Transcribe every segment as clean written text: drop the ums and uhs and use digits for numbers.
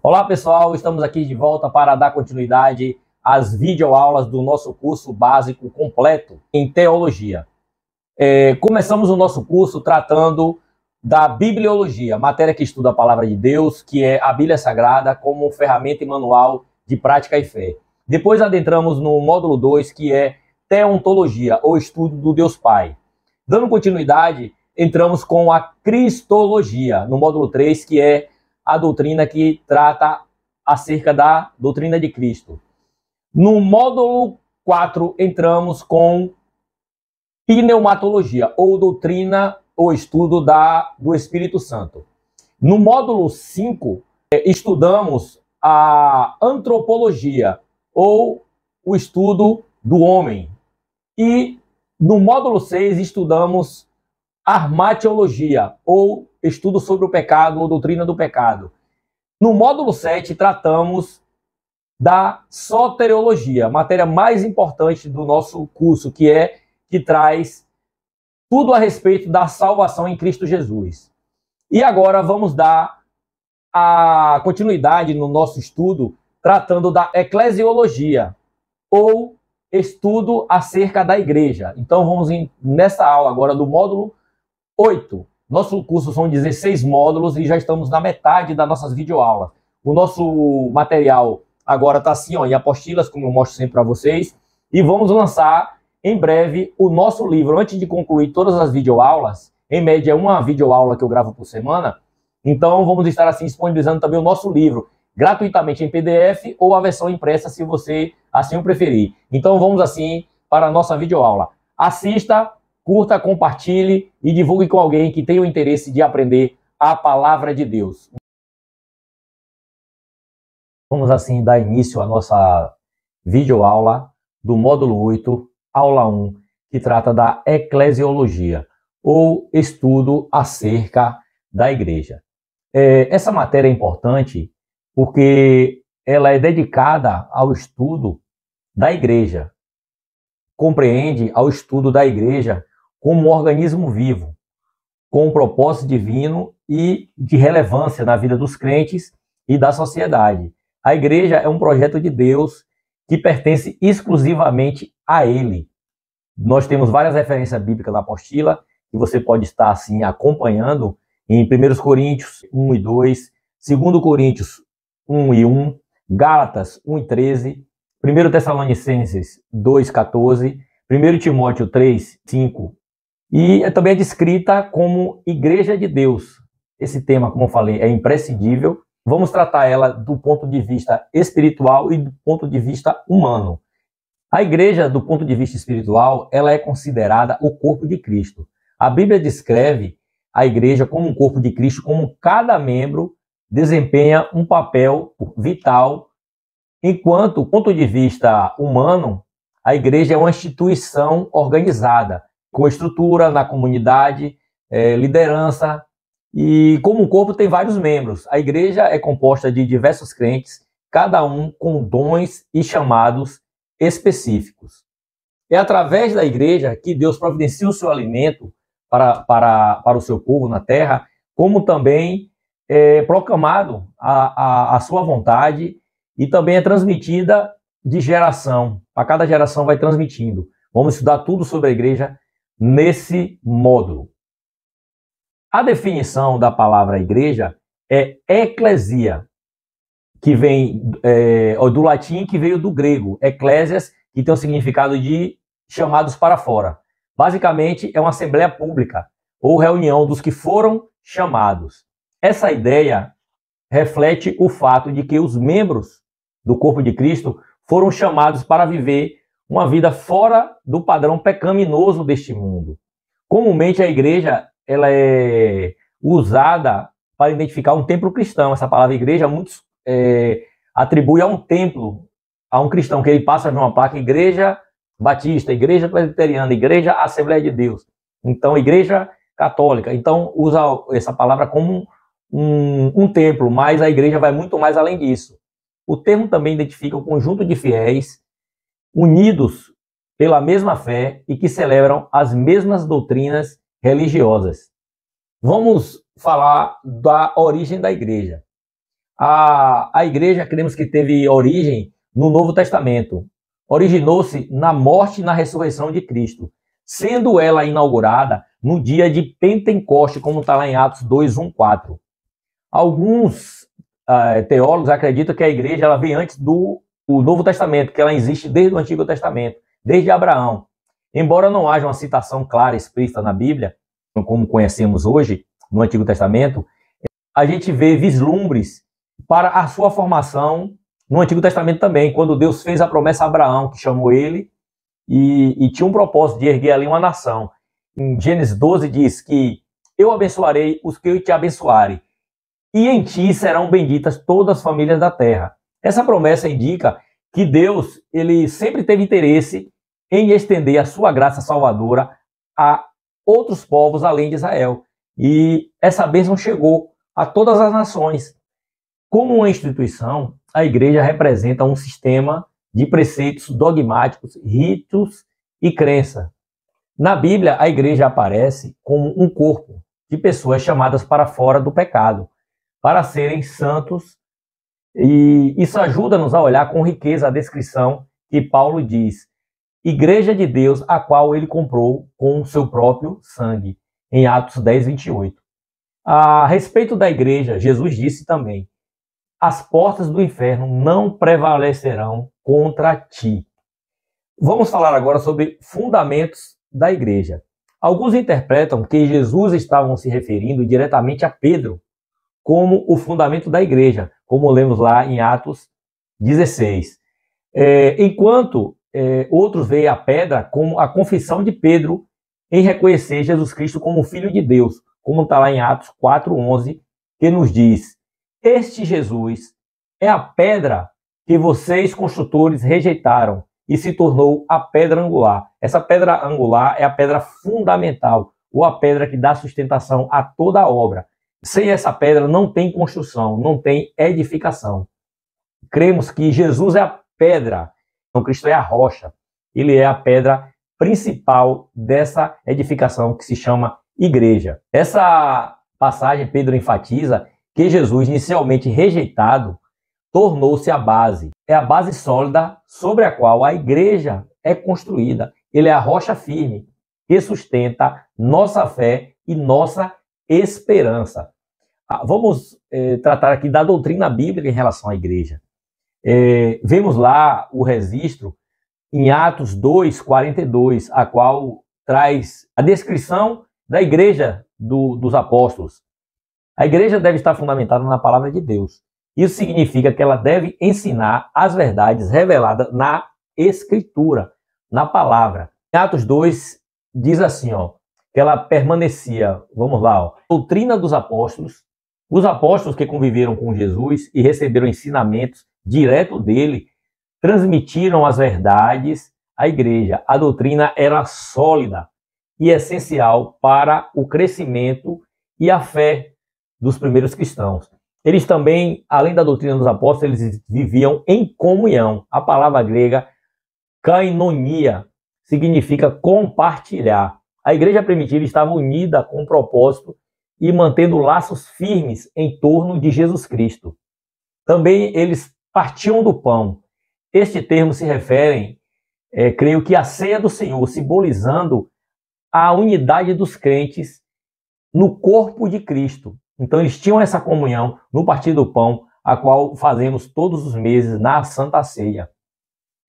Olá pessoal, estamos aqui de volta para dar continuidade às videoaulas do nosso curso básico completo em teologia. Começamos o nosso curso tratando da bibliologia, matéria que estuda a palavra de Deus, que é a Bíblia Sagrada como ferramenta e manual de prática e fé. Depois adentramos no módulo 2, que é teontologia, ou estudo do Deus Pai. Dando continuidade, entramos com a cristologia, no módulo 3, que é a doutrina que trata acerca da doutrina de Cristo. No módulo 4, entramos com pneumatologia, ou doutrina ou estudo do Espírito Santo. No módulo 5, estudamos a antropologia, ou o estudo do homem. E no módulo 6, estudamos armatiologia, ou estudo sobre o pecado, ou doutrina do pecado. No módulo 7, tratamos da soteriologia, matéria mais importante do nosso curso, que traz tudo a respeito da salvação em Cristo Jesus. E agora vamos dar a continuidade no nosso estudo, tratando da eclesiologia, ou estudo acerca da igreja. Então vamos nessa aula agora do módulo 8. Nosso curso são 16 módulos e já estamos na metade das nossas videoaulas. O nosso material agora está assim, em apostilas, como eu mostro sempre para vocês. E vamos lançar em breve o nosso livro. Antes de concluir todas as videoaulas, em média uma videoaula que eu gravo por semana, então vamos estar assim disponibilizando também o nosso livro, gratuitamente em PDF ou a versão impressa, se você assim o preferir. Então vamos assim para a nossa videoaula. Assista, curta, compartilhe e divulgue com alguém que tenha o interesse de aprender a palavra de Deus. Vamos assim dar início à nossa videoaula do módulo 8, aula 1, que trata da eclesiologia, ou estudo acerca da igreja. Essa matéria é importante porque ela é dedicada ao estudo da igreja. Compreende ao estudo da igreja como um organismo vivo, com um propósito divino e de relevância na vida dos crentes e da sociedade. A igreja é um projeto de Deus que pertence exclusivamente a Ele. Nós temos várias referências bíblicas na apostila, que você pode estar assim acompanhando em 1 Coríntios 1 e 2, 2 Coríntios 1 e 1, Gálatas 1 e 13, 1 Tessalonicenses 2, 14, 1 Timóteo 3, 5, e também é descrita como Igreja de Deus. Esse tema, como eu falei, é imprescindível. Vamos tratar ela do ponto de vista espiritual e do ponto de vista humano. A igreja, do ponto de vista espiritual, ela é considerada o corpo de Cristo. A Bíblia descreve a igreja como um corpo de Cristo, como cada membro desempenha um papel vital, enquanto, do ponto de vista humano, a igreja é uma instituição organizada, com estrutura na comunidade, liderança, e como um corpo tem vários membros. A igreja é composta de diversos crentes, cada um com dons e chamados específicos. É através da igreja que Deus providencia o seu alimento para o seu povo na terra, como também é proclamado a sua vontade e também é transmitida de geração. A cada geração vai transmitindo. Vamos estudar tudo sobre a igreja nesse módulo. A definição da palavra igreja é eclesia, que vem do latim, que veio do grego. Eclésias, que tem o significado de chamados para fora. Basicamente, é uma assembleia pública, ou reunião dos que foram chamados. Essa ideia reflete o fato de que os membros do corpo de Cristo foram chamados para viver uma vida fora do padrão pecaminoso deste mundo. Comumente a igreja ela é usada para identificar um templo cristão. Essa palavra igreja muitos atribui a um templo, a um cristão, que ele passa de uma placa igreja batista, igreja presbiteriana, igreja Assembleia de Deus. Então, igreja católica. Então, usa essa palavra como um templo, mas a igreja vai muito mais além disso. O termo também identifica o conjunto de fiéis unidos pela mesma fé e que celebram as mesmas doutrinas religiosas. Vamos falar da origem da igreja. A igreja, cremos que teve origem no Novo Testamento. Originou-se na morte e na ressurreição de Cristo, sendo ela inaugurada no dia de Pentecoste, como está lá em Atos 2, 1, 4. Alguns teólogos acreditam que a igreja ela vem antes do Novo Testamento, que ela existe desde o Antigo Testamento, desde Abraão. Embora não haja uma citação clara, explícita na Bíblia, como conhecemos hoje, no Antigo Testamento, a gente vê vislumbres para a sua formação no Antigo Testamento também, quando Deus fez a promessa a Abraão, que chamou ele, e tinha um propósito de erguer ali uma nação. Em Gênesis 12 diz que eu abençoarei os que eu te abençoarem, e em ti serão benditas todas as famílias da terra. Essa promessa indica que Deus ele sempre teve interesse em estender a sua graça salvadora a outros povos além de Israel. E essa bênção chegou a todas as nações. Como uma instituição, a igreja representa um sistema de preceitos dogmáticos, ritos e crença. Na Bíblia, a igreja aparece como um corpo de pessoas chamadas para fora do pecado, para serem santos, e isso ajuda-nos a olhar com riqueza a descrição que Paulo diz: igreja de Deus, a qual ele comprou com o seu próprio sangue, em Atos 10, 28. A respeito da igreja, Jesus disse também: as portas do inferno não prevalecerão contra ti. Vamos falar agora sobre fundamentos da igreja. Alguns interpretam que Jesus estava se referindo diretamente a Pedro como o fundamento da igreja, como lemos lá em Atos 16. Enquanto outros veem a pedra como a confissão de Pedro em reconhecer Jesus Cristo como Filho de Deus, como está lá em Atos 4:11, que nos diz: este Jesus é a pedra que vocês, construtores, rejeitaram e se tornou a pedra angular. Essa pedra angular é a pedra fundamental, ou a pedra que dá sustentação a toda a obra. Sem essa pedra não tem construção, não tem edificação. Cremos que Jesus é a pedra, então Cristo é a rocha. Ele é a pedra principal dessa edificação que se chama igreja. Essa passagem Pedro enfatiza que Jesus, inicialmente rejeitado, tornou-se a base. É a base sólida sobre a qual a igreja é construída. Ele é a rocha firme que sustenta nossa fé e nossa esperança. Vamos tratar aqui da doutrina bíblica em relação à igreja. Vemos lá o registro em Atos 2:42, a qual traz a descrição da igreja dos apóstolos. A igreja deve estar fundamentada na palavra de Deus. Isso significa que ela deve ensinar as verdades reveladas na Escritura, na palavra. Em Atos 2 diz assim, que ela permanecia, vamos lá, doutrina dos apóstolos, os apóstolos que conviveram com Jesus e receberam ensinamentos direto dele, transmitiram as verdades à igreja. A doutrina era sólida e essencial para o crescimento e a fé dos primeiros cristãos. Eles também, além da doutrina dos apóstolos, eles viviam em comunhão. A palavra grega kainonia significa compartilhar. A igreja primitiva estava unida com o propósito e mantendo laços firmes em torno de Jesus Cristo. Também eles partiam do pão. Este termo se refere, creio que, à ceia do Senhor, simbolizando a unidade dos crentes no corpo de Cristo. Então eles tinham essa comunhão no partir do pão, a qual fazemos todos os meses na Santa Ceia.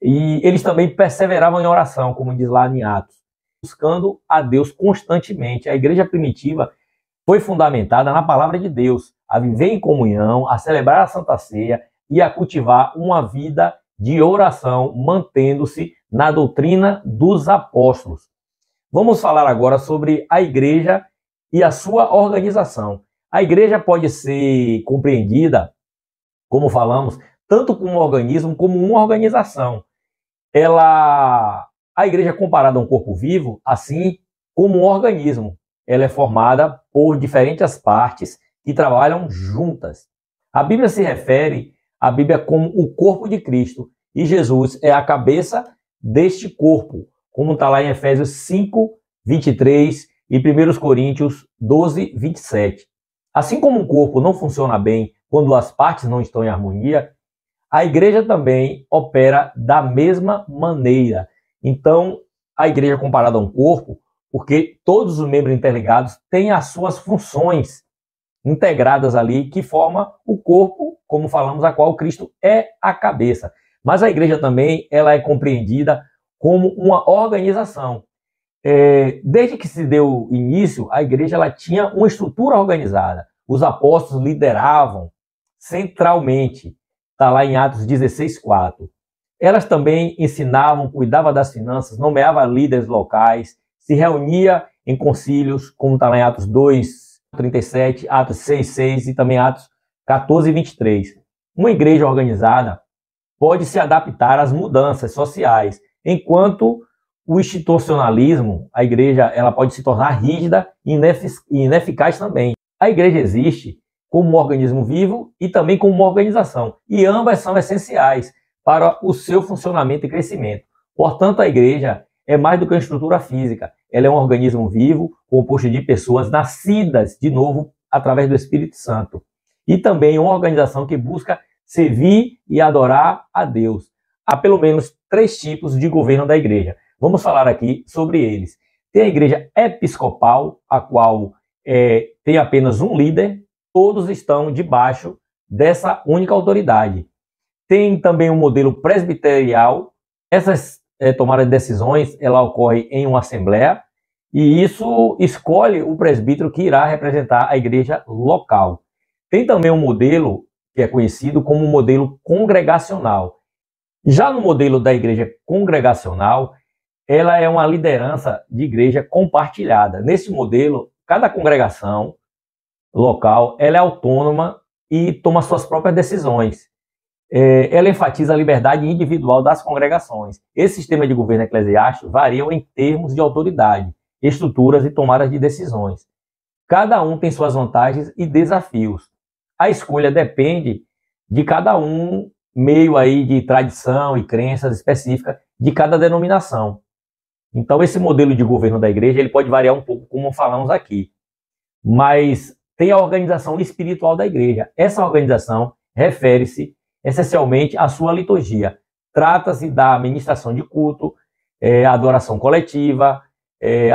E eles também perseveravam em oração, como diz lá em Atos, buscando a Deus constantemente. A igreja primitiva foi fundamentada na palavra de Deus, a viver em comunhão, a celebrar a Santa Ceia e a cultivar uma vida de oração, mantendo-se na doutrina dos apóstolos. Vamos falar agora sobre a igreja e a sua organização. A igreja pode ser compreendida, como falamos, tanto como um organismo como uma organização. A igreja é comparada a um corpo vivo, assim como um organismo. Ela é formada por diferentes partes que trabalham juntas. A Bíblia se refere à Bíblia como o corpo de Cristo, e Jesus é a cabeça deste corpo, como está lá em Efésios 5, 23 e 1 Coríntios 12, 27. Assim como um corpo não funciona bem quando as partes não estão em harmonia, a igreja também opera da mesma maneira. Então, a igreja é comparada a um corpo, porque todos os membros interligados têm as suas funções integradas ali, que forma o corpo, como falamos, a qual Cristo é a cabeça. Mas a igreja também ela é compreendida como uma organização. Desde que se deu início, a igreja ela tinha uma estrutura organizada. Os apóstolos lideravam centralmente. Está lá em Atos 16:4. Elas também ensinavam, cuidavam das finanças, nomeavam líderes locais, se reunia em concílios, como está lá em Atos 2:37, Atos 6:6 e também Atos 14:23. Uma igreja organizada pode se adaptar às mudanças sociais, enquanto o institucionalismo, a igreja ela pode se tornar rígida e ineficaz também. A igreja existe como um organismo vivo e também como uma organização, e ambas são essenciais para o seu funcionamento e crescimento. Portanto, a igreja é mais do que uma estrutura física, ela é um organismo vivo, composto de pessoas nascidas de novo através do Espírito Santo, e também uma organização que busca servir e adorar a Deus. Há pelo menos 3 tipos de governo da igreja. Vamos falar aqui sobre eles. Tem a igreja episcopal, a qual tem apenas um líder, todos estão debaixo dessa única autoridade. Tem também o modelo presbiterial. Essas tomadas de decisões, ela ocorre em uma assembleia, e isso escolhe o presbítero que irá representar a igreja local. Tem também um modelo que é conhecido como o modelo congregacional. Já no modelo da igreja congregacional, ela é uma liderança de igreja compartilhada. Nesse modelo, cada congregação local ela é autônoma e toma suas próprias decisões. Ela enfatiza a liberdade individual das congregações. Esse sistema de governo eclesiástico varia em termos de autoridade, estruturas e tomadas de decisões. Cada um tem suas vantagens e desafios. A escolha depende de cada um, meio aí de tradição e crenças específicas de cada denominação. Então, esse modelo de governo da igreja ele pode variar um pouco, como falamos aqui. Mas tem a organização espiritual da igreja. Essa organização refere-se essencialmente à sua liturgia. Trata-se da administração de culto, a adoração coletiva,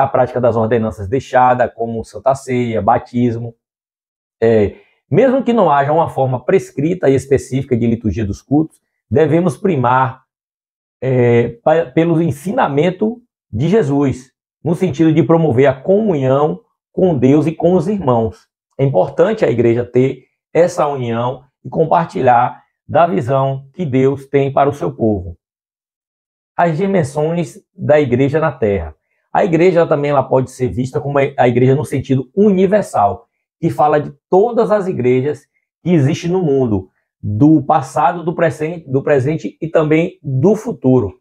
a prática das ordenanças deixadas, como Santa Ceia, batismo. Mesmo que não haja uma forma prescrita e específica de liturgia dos cultos, devemos primar pelo ensinamento de Jesus, no sentido de promover a comunhão com Deus e com os irmãos. É importante a igreja ter essa união e compartilhar da visão que Deus tem para o seu povo. As dimensões da igreja na terra. A igreja também ela pode ser vista como a igreja no sentido universal, que fala de todas as igrejas que existem no mundo, do passado, do presente e também do futuro.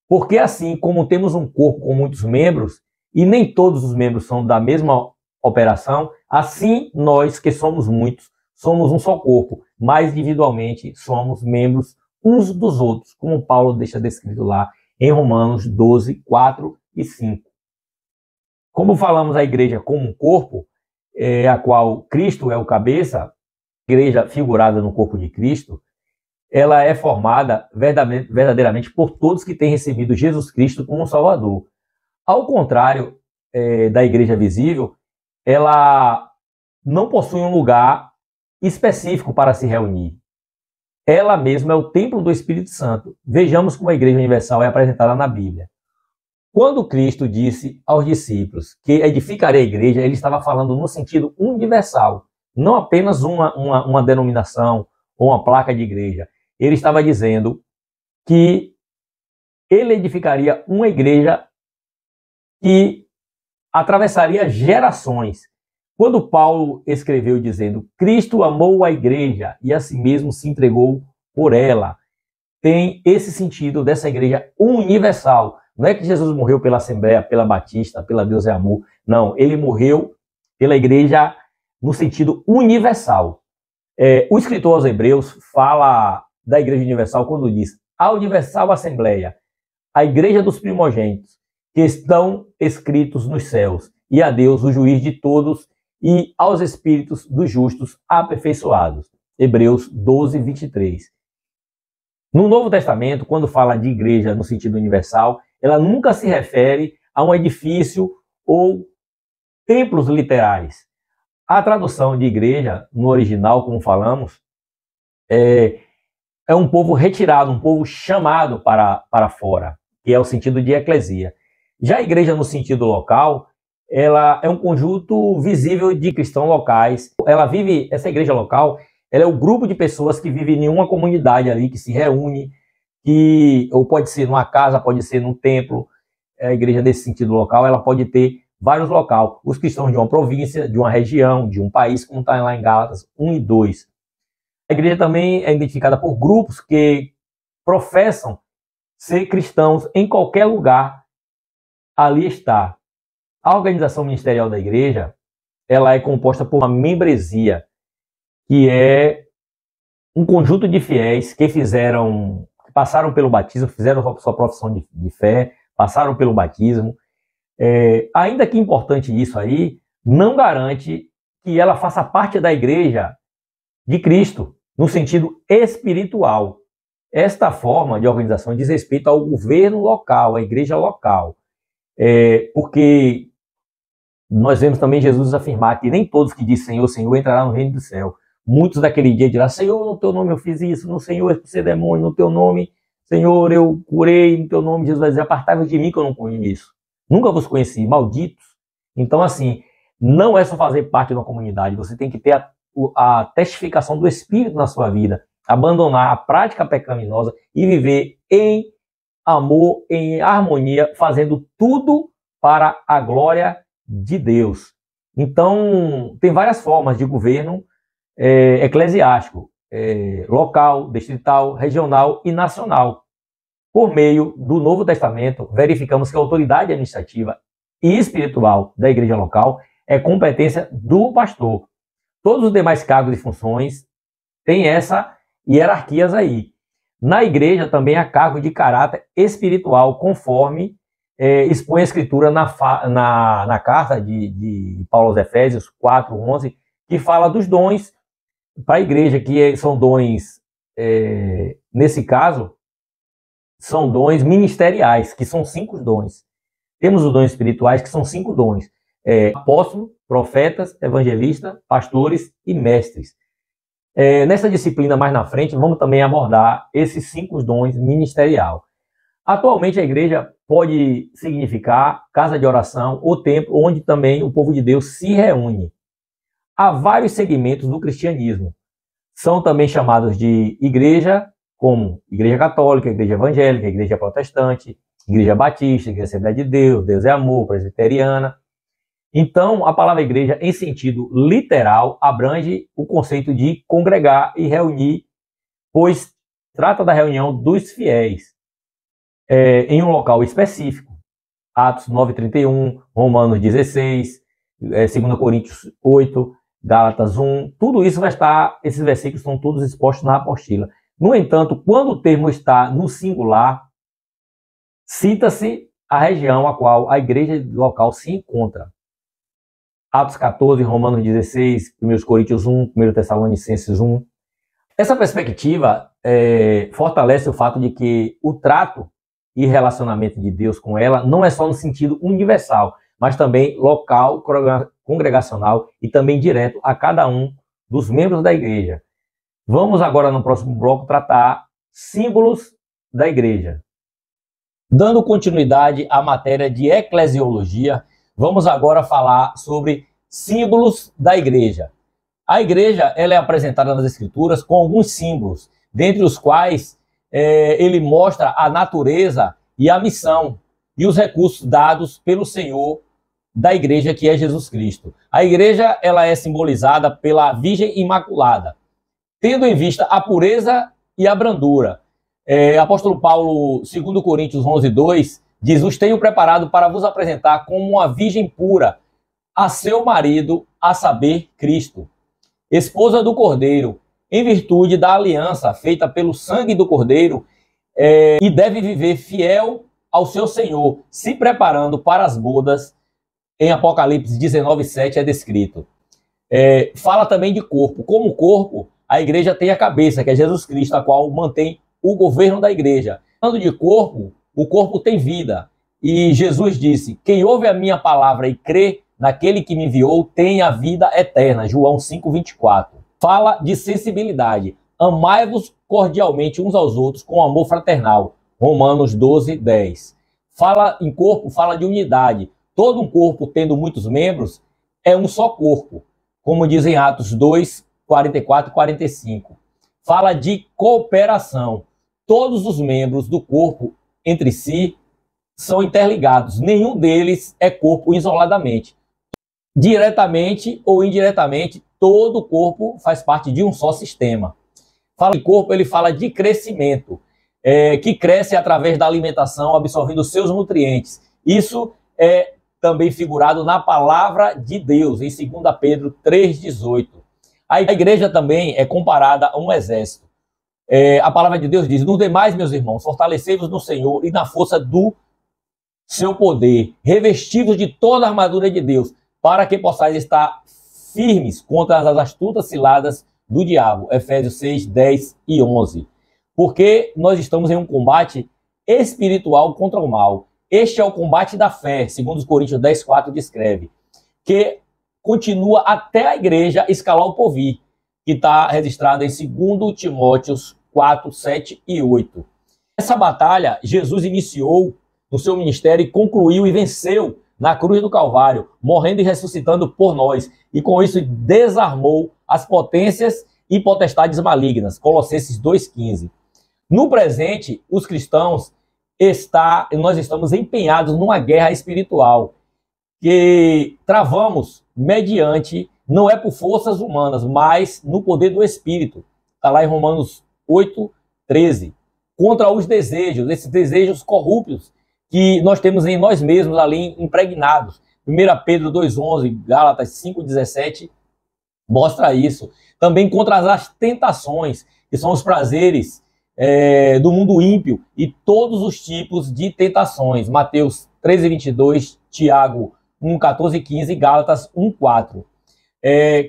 Porque assim como temos um corpo com muitos membros, e nem todos os membros são da mesma operação, assim nós que somos muitos, somos um só corpo, mas individualmente somos membros uns dos outros, como Paulo deixa descrito lá em Romanos 12:4 e 5. Como falamos a igreja como um corpo, a qual Cristo é o cabeça, a igreja figurada no corpo de Cristo, ela é formada verdadeiramente por todos que têm recebido Jesus Cristo como Salvador. Ao contrário da igreja visível, ela não possui um lugar específico para se reunir. Ela mesma é o templo do Espírito Santo. Vejamos como a igreja universal é apresentada na Bíblia. Quando Cristo disse aos discípulos que edificaria a igreja, ele estava falando no sentido universal, não apenas uma denominação ou uma placa de igreja. Ele estava dizendo que ele edificaria uma igreja que atravessaria gerações. Quando Paulo escreveu dizendo Cristo amou a igreja e a si mesmo se entregou por ela, tem esse sentido dessa igreja universal. Não é que Jesus morreu pela Assembleia, pela Batista, pela Deus é Amor. Não, ele morreu pela igreja no sentido universal. O escritor aos Hebreus fala da igreja universal quando diz a universal Assembleia, a igreja dos primogênitos, que estão escritos nos céus, e a Deus, o juiz de todos, e aos espíritos dos justos aperfeiçoados. Hebreus 12, 23. No Novo Testamento, quando fala de igreja no sentido universal, ela nunca se refere a um edifício ou templos literais. A tradução de igreja, no original, como falamos, é um povo retirado, um povo chamado para fora, que é o sentido de eclesia. Já a igreja no sentido local, ela é um conjunto visível de cristãos locais. Essa igreja local, ela é o grupo de pessoas que vivem em uma comunidade ali, que se reúne, ou pode ser numa casa, pode ser num templo. A igreja nesse sentido local, ela pode ter vários locais. Os cristãos de uma província, de uma região, de um país, como está lá em Gálatas 1 e 2. A igreja também é identificada por grupos que professam ser cristãos em qualquer lugar. Ali está. A organização ministerial da igreja, ela é composta por uma membresia, que é um conjunto de fiéis que passaram pelo batismo, fizeram sua profissão de fé, passaram pelo batismo. Ainda que importante isso aí, não garante que ela faça parte da igreja de Cristo, no sentido espiritual. Esta forma de organização diz respeito ao governo local, à igreja local. Porque nós vemos também Jesus afirmar que nem todos que dizem Senhor, Senhor entrarão no reino do céu. Muitos daquele dia dirão, Senhor, no teu nome eu fiz isso, no Senhor eu expulsei demônio, no teu nome, Senhor, eu curei, no teu nome. Jesus vai dizer, apartai-vos de mim que eu não conheço. Nunca vos conheci, malditos. Então, assim, não é só fazer parte de uma comunidade, você tem que ter a testificação do Espírito na sua vida, abandonar a prática pecaminosa e viver em amor, em harmonia, fazendo tudo para a glória de Deus. Então, tem várias formas de governo eclesiástico, local, distrital, regional e nacional. Por meio do Novo Testamento, verificamos que a autoridade administrativa e espiritual da igreja local é competência do pastor. Todos os demais cargos e funções têm essa hierarquias aí. Na igreja também há cargo de caráter espiritual, conforme expõe a Escritura na carta de Paulo aos Efésios 4:11, que fala dos dons para a igreja, que são dons, nesse caso, são dons ministeriais, que são 5 dons. Temos os dons espirituais, que são 5 dons. Apóstolos, profetas, evangelistas, pastores e mestres. Nessa disciplina, mais na frente, vamos também abordar esses 5 dons ministerial. Atualmente, a igreja pode significar casa de oração ou templo, onde também o povo de Deus se reúne. Há vários segmentos do cristianismo. São também chamados de igreja, como igreja católica, igreja evangélica, igreja protestante, igreja batista, igreja Assembleia de Deus, Deus é amor, presbiteriana. Então, a palavra igreja, em sentido literal, abrange o conceito de congregar e reunir, pois trata da reunião dos fiéis em um local específico. Atos 9:31, Romanos 16, 2 Coríntios 8, Gálatas 1, tudo isso vai estar, esses versículos estão todos expostos na apostila. No entanto, quando o termo está no singular, cita-se a região a qual a igreja local se encontra. Atos 14, Romanos 16, 1 Coríntios 1, 1 Tessalonicenses 1. Essa perspectiva fortalece o fato de que o trato e relacionamento de Deus com ela não é só no sentido universal, mas também local, congregacional e também direto a cada um dos membros da igreja. Vamos agora, no próximo bloco, tratar símbolos da igreja. Dando continuidade à matéria de eclesiologia, vamos agora falar sobre símbolos da igreja. A igreja ela é apresentada nas Escrituras com alguns símbolos, dentre os quais ele mostra a natureza e a missão e os recursos dados pelo Senhor da igreja, que é Jesus Cristo. A igreja ela é simbolizada pela Virgem Imaculada, tendo em vista a pureza e a brandura. Apóstolo Paulo, 2 Coríntios 11:2, diz: os tenho preparado para vos apresentar como uma virgem pura a seu marido, a saber, Cristo, esposa do Cordeiro, em virtude da aliança feita pelo sangue do Cordeiro, e deve viver fiel ao seu Senhor, se preparando para as bodas. Em Apocalipse 19:7 é descrito. Fala também de corpo. Como corpo, a igreja tem a cabeça, que é Jesus Cristo, a qual mantém o governo da igreja. Falando de corpo, o corpo tem vida. E Jesus disse: quem ouve a minha palavra e crê naquele que me enviou tem a vida eterna. João 5,24. Fala de sensibilidade. Amai-vos cordialmente uns aos outros com amor fraternal. Romanos 12:10. Fala em corpo, fala de unidade. Todo um corpo, tendo muitos membros, é um só corpo. Como dizem Atos 2, 44 e 45. Fala de cooperação. Todos os membros do corpo entre si são interligados. Nenhum deles é corpo isoladamente. Diretamente ou indiretamente, todo o corpo faz parte de um só sistema. Fala de corpo, ele fala de crescimento, que cresce através da alimentação, absorvendo seus nutrientes. Isso é também figurado na palavra de Deus, em 2 Pedro 3,18. A igreja também é comparada a um exército. A palavra de Deus diz: nos demais, meus irmãos, fortalecei-vos no Senhor e na força do seu poder, revestidos de toda a armadura de Deus, para que possais estar firmes contra as astutas ciladas do diabo. Efésios 6, 10 e 11. Porque nós estamos em um combate espiritual contra o mal. Este é o combate da fé, segundo os Coríntios 10, 4 descreve, que continua até a igreja escalar o porvir, que está registrado em 2 Timóteo 4, 7 e 8. Essa batalha Jesus iniciou no seu ministério e concluiu e venceu na cruz do Calvário, morrendo e ressuscitando por nós, e com isso desarmou as potências e potestades malignas. Colossenses 2,15. No presente, os cristãos nós estamos empenhados numa guerra espiritual que travamos mediante, não é por forças humanas, mas no poder do Espírito. Está lá em Romanos 8, 13. Contra os desejos, esses desejos corruptos que nós temos em nós mesmos ali impregnados. 1 Pedro 2,11, Gálatas 5,17 mostra isso. Também contra as tentações, que são os prazeres do mundo ímpio e todos os tipos de tentações. Mateus 13:22, Tiago 1:14 e 15, Gálatas 1:4.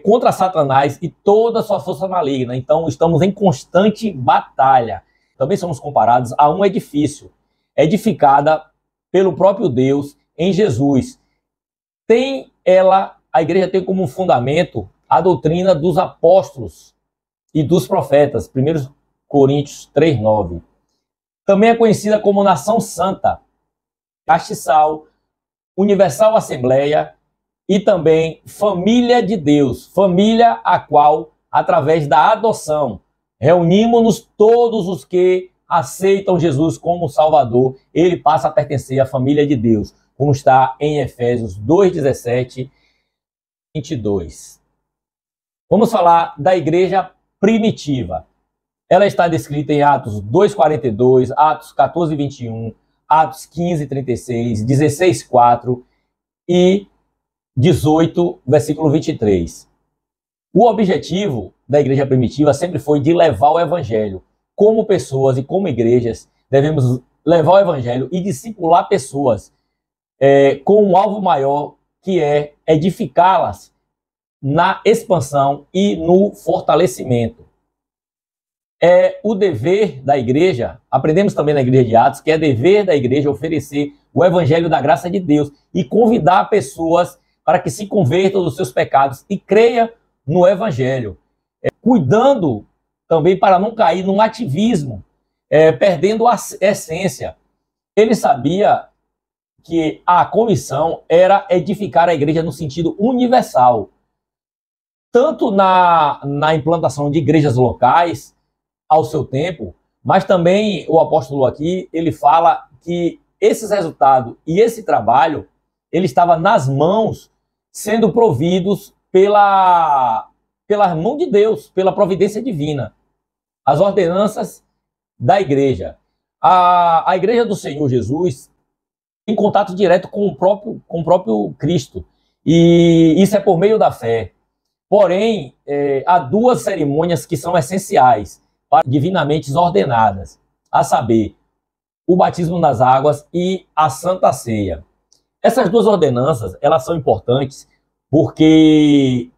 Contra Satanás e toda a sua força maligna. Então, estamos em constante batalha. Também somos comparados a um edifício, edificada pelo próprio Deus em Jesus. A igreja tem como fundamento a doutrina dos apóstolos e dos profetas. 1 Coríntios 3:9. Também é conhecida como Nação Santa, Castiçal, Universal Assembleia e também Família de Deus, família a qual, através da adoção, reunimos-nos todos os que aceitam Jesus como Salvador, ele passa a pertencer à família de Deus, como está em Efésios 2:17 e 22. Vamos falar da igreja primitiva. Ela está descrita em Atos 2:42, Atos 14:21, Atos 15:36, 16:4 e 18, versículo 23. O objetivo da igreja primitiva sempre foi de levar o evangelho. Como pessoas e como igrejas, devemos levar o evangelho e discipular pessoas com um alvo maior, que é edificá-las na expansão e no fortalecimento. É o dever da igreja, aprendemos também na igreja de Atos, que é dever da igreja oferecer o evangelho da graça de Deus e convidar pessoas para que se convertam dos seus pecados e creiam no evangelho, cuidando também para não cair num ativismo, perdendo a essência. Ele sabia que a comissão era edificar a igreja no sentido universal, tanto na implantação de igrejas locais, ao seu tempo, mas também o apóstolo aqui, ele fala que esses resultados e esse trabalho, ele estava nas mãos, sendo providos pela mão de Deus, pela providência divina. As ordenanças da igreja. A igreja do Senhor Jesus tem contato direto com o próprio Cristo, e isso é por meio da fé. Porém, há duas cerimônias que são essenciais, divinamente ordenadas, a saber, o batismo nas águas e a Santa Ceia. Essas duas ordenanças, elas são importantes porque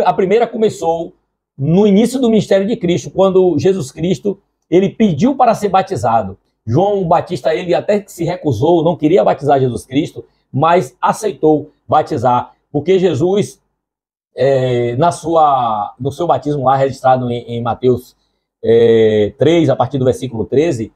a primeira começou no início do ministério de Cristo, quando Jesus Cristo ele pediu para ser batizado. João Batista, ele até se recusou, não queria batizar Jesus Cristo, mas aceitou batizar, porque Jesus, no seu batismo lá registrado em Mateus 3, a partir do versículo 13,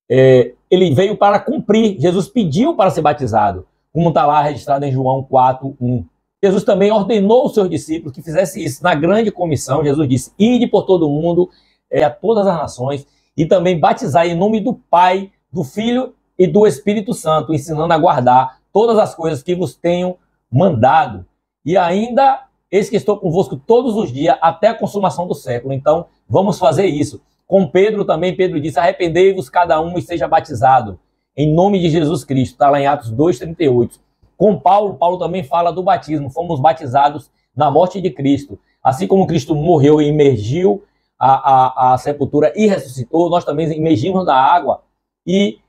ele veio para cumprir. Jesus pediu para ser batizado, como está lá registrado em João 4:1. Jesus também ordenou aos seus discípulos que fizessem isso. Na grande comissão, Jesus disse: ide por todo o mundo, a todas as nações, e também batizar em nome do Pai, do Filho e do Espírito Santo, ensinando a guardar todas as coisas que vos tenho mandado. E ainda, eis que estou convosco todos os dias, até a consumação do século. Então, vamos fazer isso. Com Pedro também, Pedro disse: arrependei-vos cada um e seja batizado, em nome de Jesus Cristo. Está lá em Atos 2:38. Com Paulo, Paulo também fala do batismo. Fomos batizados na morte de Cristo. Assim como Cristo morreu e emergiu a sepultura e ressuscitou, nós também emergimos da água e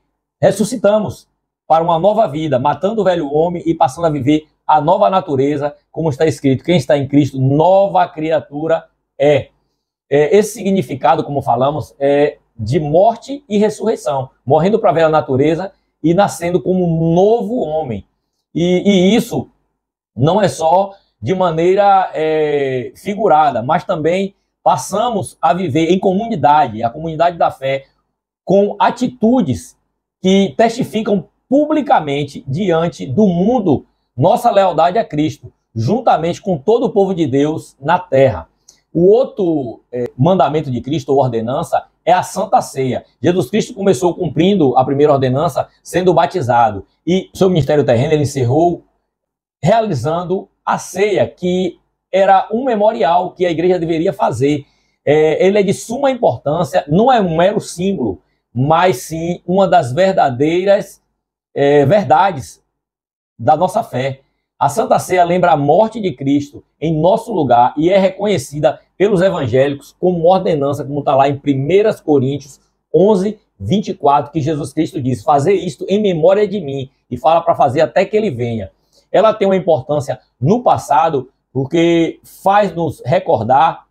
ressuscitamos para uma nova vida, matando o velho homem e passando a viver a nova natureza, como está escrito: quem está em Cristo, nova criatura é. Esse significado, como falamos, é de morte e ressurreição, morrendo para a velha natureza e nascendo como um novo homem. E isso não é só de maneira figurada, mas também passamos a viver em comunidade, a comunidade da fé, com atitudes que testificam publicamente diante do mundo nossa lealdade a Cristo, juntamente com todo o povo de Deus na terra. O outro mandamento de Cristo, ou ordenança, é a Santa Ceia. Jesus Cristo começou cumprindo a primeira ordenança sendo batizado, e seu ministério terreno ele encerrou realizando a ceia, que era um memorial que a igreja deveria fazer. Ele é de suma importância, não é um mero símbolo, mas sim uma das verdadeiras verdades da nossa fé. A Santa Ceia lembra a morte de Cristo em nosso lugar e é reconhecida pelos evangélicos como ordenança, como está lá em 1 Coríntios 11:24, que Jesus Cristo diz: fazer isto em memória de mim, e fala para fazer até que ele venha. Ela tem uma importância no passado, porque faz-nos recordar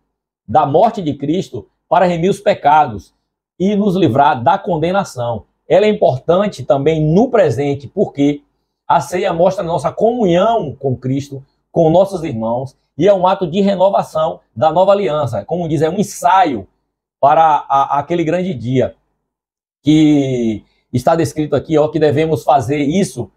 da morte de Cristo para remir os pecados e nos livrar da condenação. Ela é importante também no presente, porque a ceia mostra a nossa comunhão com Cristo, com nossos irmãos, e é um ato de renovação da nova aliança. Como diz, é um ensaio para aquele grande dia, que está descrito aqui, que devemos fazer isso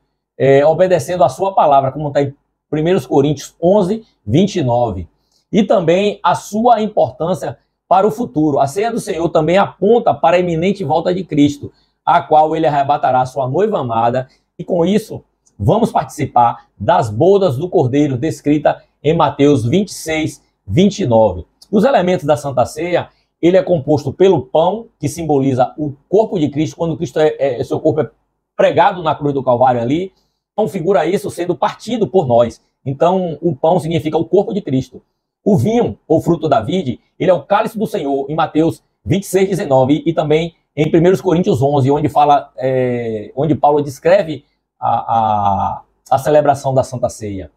obedecendo a sua palavra, como está em 1 Coríntios 11:29. E também a sua importância para o futuro. A ceia do Senhor também aponta para a iminente volta de Cristo, a qual ele arrebatará sua noiva amada, e com isso vamos participar das bodas do Cordeiro, descrita em Mateus 26:29. Os elementos da Santa Ceia, ele é composto pelo pão, que simboliza o corpo de Cristo, quando Cristo seu corpo é pregado na cruz do Calvário ali, configura isso sendo partido por nós. Então, o pão significa o corpo de Cristo. O vinho, ou fruto da vide, ele é o cálice do Senhor, em Mateus 26:19, e também em 1 Coríntios 11, onde Paulo descreve a celebração da Santa Ceia.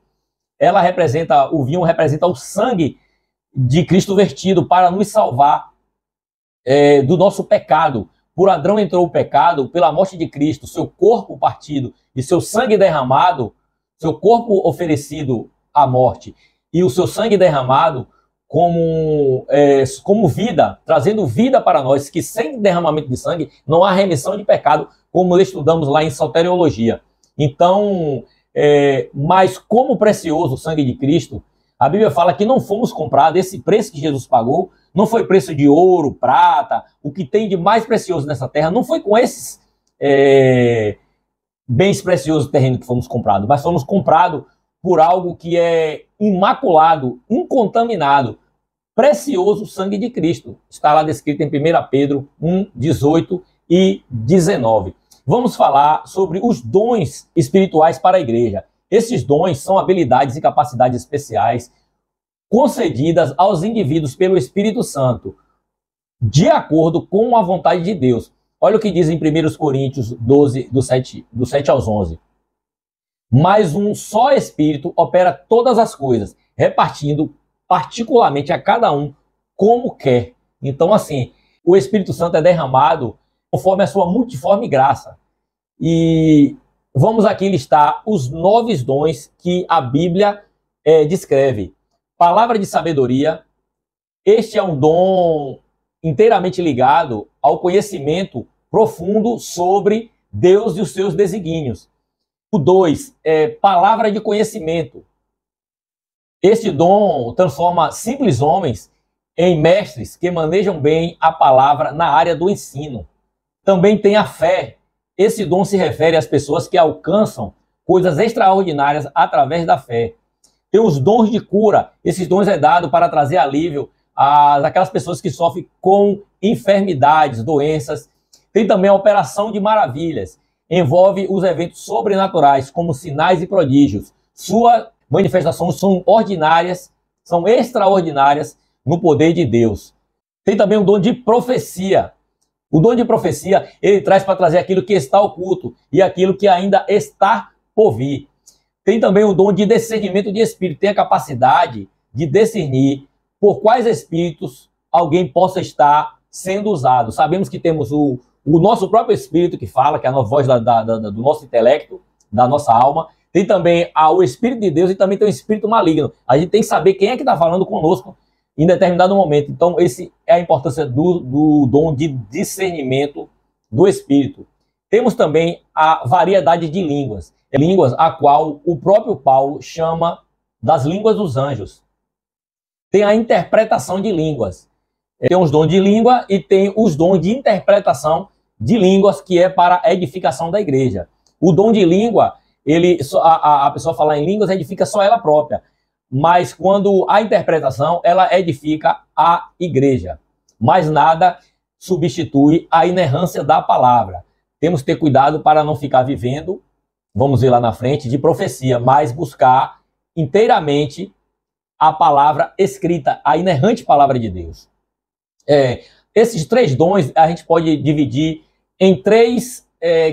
O vinho representa o sangue de Cristo vertido para nos salvar do nosso pecado. Por Adão entrou o pecado, pela morte de Cristo, seu corpo partido e seu sangue derramado, seu corpo oferecido à morte e o seu sangue derramado como vida, trazendo vida para nós, que sem derramamento de sangue não há remissão de pecado, como estudamos lá em soteriologia. Então, mas como precioso o sangue de Cristo, a Bíblia fala que não fomos comprados, esse preço que Jesus pagou não foi preço de ouro, prata, o que tem de mais precioso nessa terra, não foi com esses bens preciosos terrenos que fomos comprados, mas fomos comprados por algo que é imaculado, incontaminado, precioso, o sangue de Cristo. Está lá descrito em 1 Pedro 1:18 e 19. Vamos falar sobre os dons espirituais para a igreja. Esses dons são habilidades e capacidades especiais concedidas aos indivíduos pelo Espírito Santo, de acordo com a vontade de Deus. Olha o que diz em 1 Coríntios 12, do 7 aos 11. Mas um só Espírito opera todas as coisas, repartindo particularmente a cada um como quer. Então, assim, o Espírito Santo é derramado conforme a sua multiforme graça. E vamos aqui listar os 9 dons que a Bíblia descreve. Palavra de sabedoria. Este é um dom inteiramente ligado ao conhecimento profundo sobre Deus e os seus desígnios. O 2 é palavra de conhecimento. Este dom transforma simples homens em mestres que manejam bem a palavra na área do ensino. Também tem a fé. Esse dom se refere às pessoas que alcançam coisas extraordinárias através da fé. Tem os dons de cura. Esses dons é dado para trazer alívio àquelas pessoas que sofrem com enfermidades, doenças. Tem também a operação de maravilhas. Envolve os eventos sobrenaturais, como sinais e prodígios. Suas manifestações são ordinárias, são extraordinárias no poder de Deus. Tem também o dom de profecia. O dom de profecia, ele traz para trazer aquilo que está oculto e aquilo que ainda está por vir. Tem também o dom de discernimento de espírito. Tem a capacidade de discernir por quais espíritos alguém possa estar sendo usado. Sabemos que temos o nosso próprio espírito que fala, que é a voz do nosso intelecto, da nossa alma. Tem também o Espírito de Deus e também tem o Espírito maligno. A gente tem que saber quem é que está falando conosco em determinado momento. Então, esse é a importância do dom de discernimento do Espírito. Temos também a variedade de línguas. Línguas a qual o próprio Paulo chama das línguas dos anjos. Tem a interpretação de línguas. Tem os dons de língua e tem os dons de interpretação de línguas, que é para a edificação da igreja. O dom de língua, a pessoa falar em línguas edifica só ela própria. Mas quando a interpretação, ela edifica a igreja. Mas nada substitui a inerrância da palavra. Temos que ter cuidado para não ficar vivendo, vamos ver lá na frente, de profecia, mas buscar inteiramente a palavra escrita, a inerrante palavra de Deus. Esses 3 dons a gente pode dividir em 3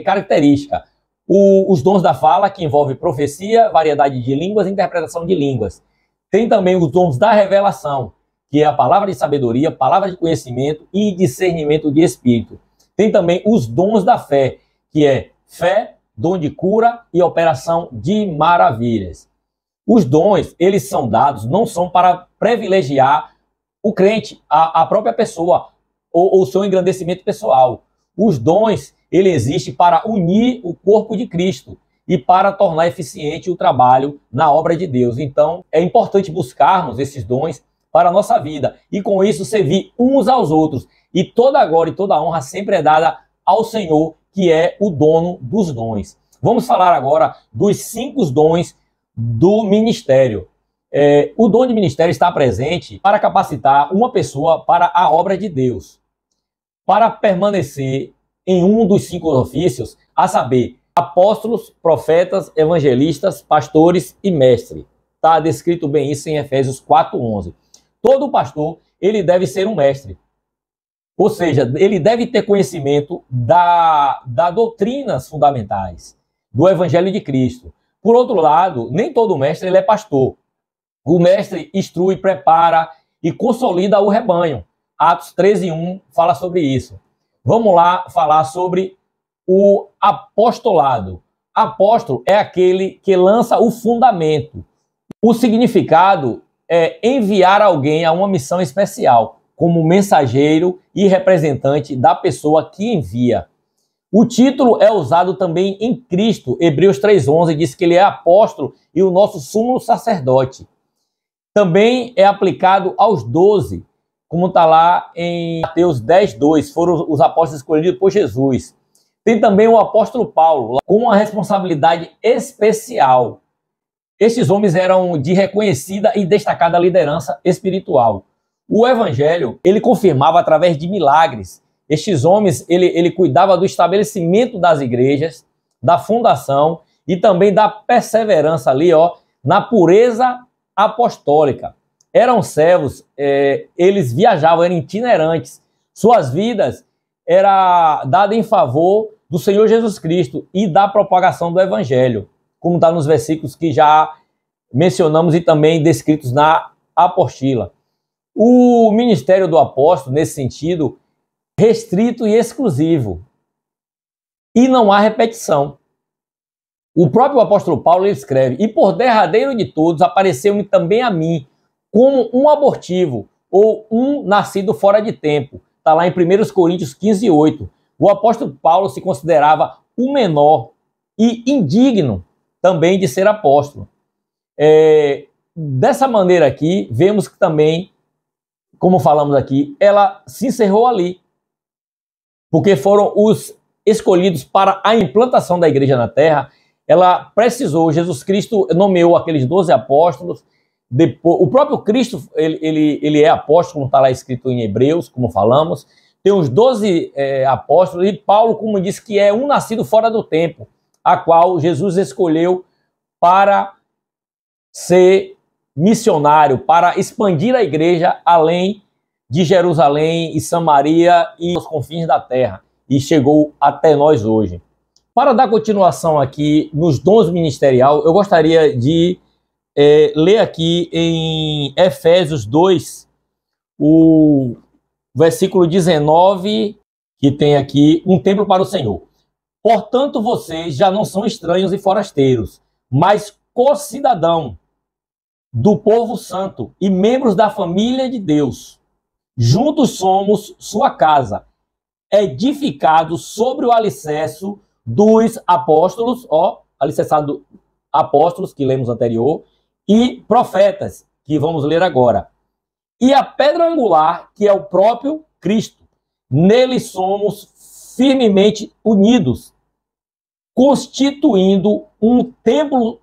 características. Os dons da fala, que envolve profecia, variedade de línguas e interpretação de línguas. Tem também os dons da revelação, que é a palavra de sabedoria, palavra de conhecimento e discernimento de espírito. Tem também os dons da fé, que é fé, dom de cura e operação de maravilhas. Os dons, eles são dados, não são para privilegiar o crente, a própria pessoa, ou o seu engrandecimento pessoal. Os dons, ele existe para unir o corpo de Cristo e para tornar eficiente o trabalho na obra de Deus. Então, é importante buscarmos esses dons para a nossa vida e, com isso, servir uns aos outros. E toda a glória e toda a honra sempre é dada ao Senhor, que é o dono dos dons. Vamos falar agora dos 5 dons do ministério. O dom de ministério está presente para capacitar uma pessoa para a obra de Deus. Para permanecer em um dos 5 ofícios, a saber, apóstolos, profetas, evangelistas, pastores e mestre. Está descrito bem isso em Efésios 4:11. Todo pastor, ele deve ser um mestre. Ou seja, ele deve ter conhecimento das doutrinas fundamentais, do Evangelho de Cristo. Por outro lado, nem todo mestre ele é pastor. O mestre instrui, prepara e consolida o rebanho. Atos 13:1 fala sobre isso. Vamos lá falar sobre o apostolado. Apóstolo é aquele que lança o fundamento. O significado é enviar alguém a uma missão especial, como mensageiro e representante da pessoa que envia. O título é usado também em Cristo. Hebreus 3:11 diz que ele é apóstolo e o nosso sumo sacerdote. Também é aplicado aos 12, como está lá em Mateus 10:2, foram os apóstolos escolhidos por Jesus. Tem também o apóstolo Paulo, com uma responsabilidade especial. Estes homens eram de reconhecida e destacada liderança espiritual. O evangelho, ele confirmava através de milagres. Estes homens, ele cuidava do estabelecimento das igrejas, da fundação e também da perseverança ali, na pureza apostólica. Eram servos, eles viajavam, eram itinerantes. Suas vidas eram dadas em favor do Senhor Jesus Cristo e da propagação do evangelho, como está nos versículos que já mencionamos e também descritos na apostila. o ministério do apóstolo, nesse sentido, restrito e exclusivo. E não há repetição. O próprio apóstolo Paulo ele escreve: e por derradeiro de todos apareceu-me também a mim, como um abortivo, ou um nascido fora de tempo. Está lá em 1 Coríntios 15:8. O apóstolo Paulo se considerava o menor e indigno também de ser apóstolo. Dessa maneira aqui, vemos que também, como falamos aqui, ela se encerrou ali, porque foram os escolhidos para a implantação da igreja na terra. Ela precisou, Jesus Cristo nomeou aqueles 12 apóstolos. Depois, o próprio Cristo, ele é apóstolo, como está lá escrito em Hebreus, como falamos. Tem os 12 apóstolos, e Paulo, como disse, que é um nascido fora do tempo, a qual Jesus escolheu para ser missionário, para expandir a igreja além de Jerusalém e Samaria e os confins da terra, e chegou até nós hoje. Para dar continuação aqui nos dons ministeriais, eu gostaria de ler aqui em Efésios 2, o versículo 19, que tem aqui: um templo para o Senhor. Portanto, vocês já não são estranhos e forasteiros, mas co-cidadãos do povo santo e membros da família de Deus. Juntos somos sua casa, edificados sobre o alicerce dos apóstolos, alicerçado apóstolos, que lemos anterior, e profetas, que vamos ler agora. E a pedra angular, que é o próprio Cristo. Nele somos firmemente unidos, constituindo um templo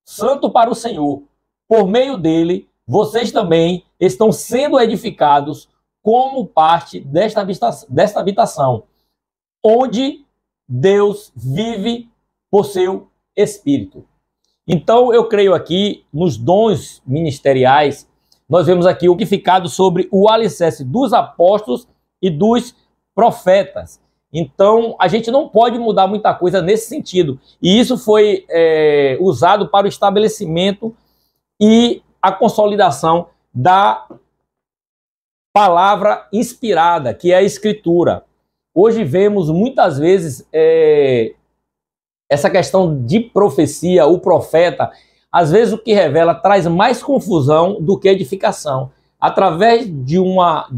santo para o Senhor. Por meio dele, vocês também estão sendo edificados como parte desta habitação, onde Deus vive por seu Espírito. Então, eu creio aqui, nos dons ministeriais, nós vemos aqui o edificado sobre o alicerce dos apóstolos e dos profetas. Então, a gente não pode mudar muita coisa nesse sentido. E isso foi usado para o estabelecimento e a consolidação da palavra inspirada, que é a Escritura. Hoje vemos muitas vezes essa questão de profecia, o profeta, às vezes o que revela traz mais confusão do que edificação. Através de uma